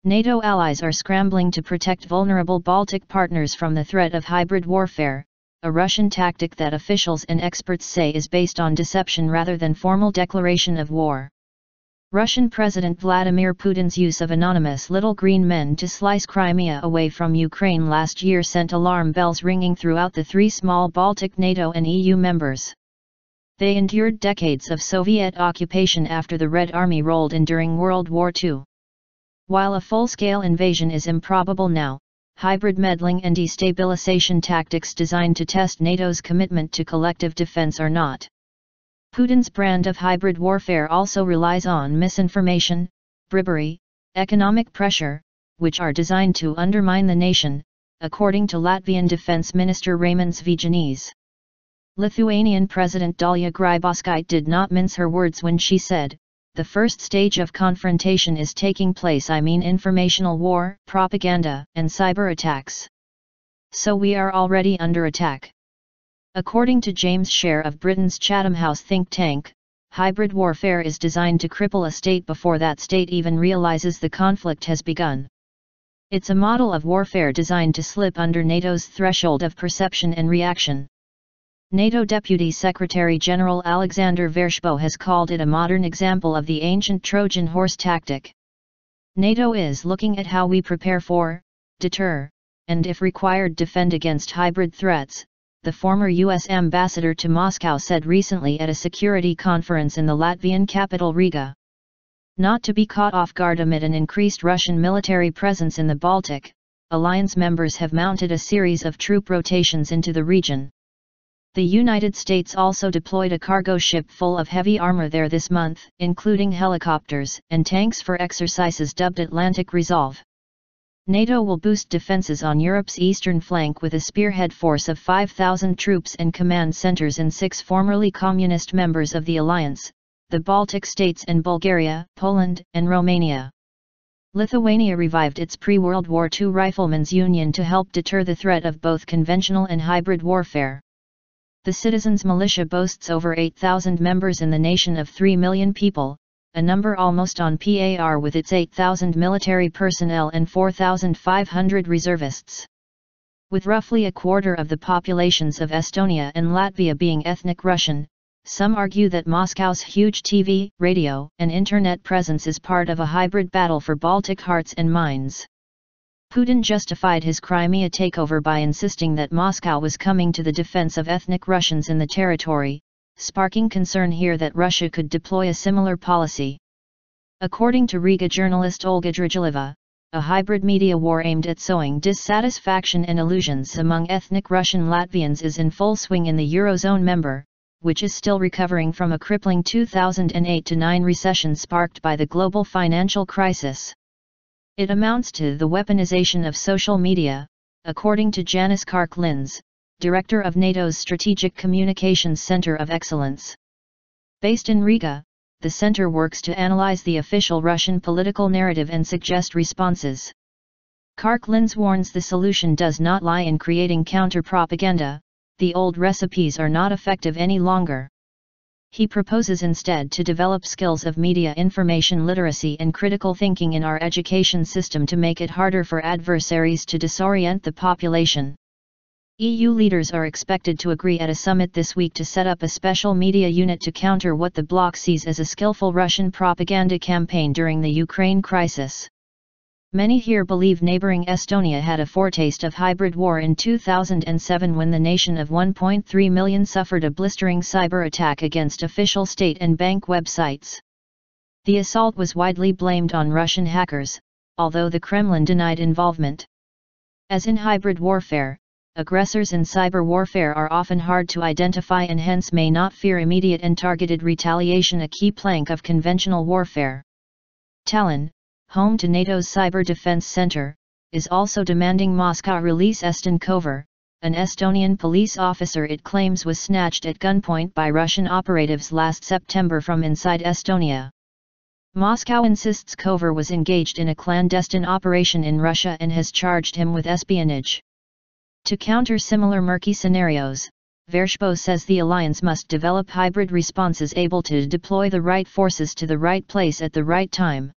NATO allies are scrambling to protect vulnerable Baltic partners from the threat of hybrid warfare, a Russian tactic that officials and experts say is based on deception rather than formal declaration of war. Russian President Vladimir Putin's use of anonymous little green men to slice Crimea away from Ukraine last year sent alarm bells ringing throughout the three small Baltic NATO and EU members. They endured decades of Soviet occupation after the Red Army rolled in during World War II. While a full-scale invasion is improbable now, hybrid meddling and destabilisation tactics designed to test NATO's commitment to collective defense are not. Putin's brand of hybrid warfare also relies on misinformation, bribery, economic pressure, which are designed to undermine the nation, according to Latvian Defense Minister Raimonds Vejonis. Lithuanian President Dalia Grybauskaite did not mince her words when she said, "The first stage of confrontation is taking place, I mean informational war, propaganda, and cyber attacks. So we are already under attack." According to James Sher of Britain's Chatham House think tank, hybrid warfare is designed to cripple a state before that state even realizes the conflict has begun. It's a model of warfare designed to slip under NATO's threshold of perception and reaction. NATO Deputy Secretary General Alexander Vershbow has called it a modern example of the ancient Trojan horse tactic. NATO is looking at how we prepare for, deter, and if required defend against hybrid threats, the former U.S. ambassador to Moscow said recently at a security conference in the Latvian capital Riga. Not to be caught off guard amid an increased Russian military presence in the Baltic, alliance members have mounted a series of troop rotations into the region. The United States also deployed a cargo ship full of heavy armor there this month, including helicopters and tanks for exercises dubbed Atlantic Resolve. NATO will boost defenses on Europe's eastern flank with a spearhead force of 5,000 troops and command centers in 6 formerly communist members of the alliance, the Baltic states and Bulgaria, Poland, and Romania. Lithuania revived its pre-World War II Riflemen's Union to help deter the threat of both conventional and hybrid warfare. The citizens' militia boasts over 8,000 members in the nation of 3 million people, a number almost on par with its 8,000 military personnel and 4,500 reservists. With roughly a quarter of the populations of Estonia and Latvia being ethnic Russian, some argue that Moscow's huge TV, radio, and internet presence is part of a hybrid battle for Baltic hearts and minds. Putin justified his Crimea takeover by insisting that Moscow was coming to the defense of ethnic Russians in the territory, sparking concern here that Russia could deploy a similar policy. According to Riga journalist Olga Dragileva, a hybrid media war aimed at sowing dissatisfaction and illusions among ethnic Russian Latvians is in full swing in the Eurozone member, which is still recovering from a crippling 2008-09 recession sparked by the global financial crisis. It amounts to the weaponization of social media, according to Janis Karklins, director of NATO's Strategic Communications Center of Excellence. Based in Riga, the center works to analyze the official Russian political narrative and suggest responses. Karklins warns the solution does not lie in creating counter-propaganda, the old recipes are not effective any longer. He proposes instead to develop skills of media information literacy and critical thinking in our education system to make it harder for adversaries to disorient the population. EU leaders are expected to agree at a summit this week to set up a special media unit to counter what the bloc sees as a skillful Russian propaganda campaign during the Ukraine crisis. Many here believe neighboring Estonia had a foretaste of hybrid war in 2007 when the nation of 1.3 million suffered a blistering cyber attack against official state and bank websites. The assault was widely blamed on Russian hackers, although the Kremlin denied involvement. As in hybrid warfare, aggressors in cyber warfare are often hard to identify and hence may not fear immediate and targeted retaliation, a key plank of conventional warfare. Tallinn, home to NATO's Cyber Defense Center, is also demanding Moscow release Eston Kovar, an Estonian police officer it claims was snatched at gunpoint by Russian operatives last September from inside Estonia. Moscow insists Kovar was engaged in a clandestine operation in Russia and has charged him with espionage. To counter similar murky scenarios, Vershbow says the alliance must develop hybrid responses able to deploy the right forces to the right place at the right time.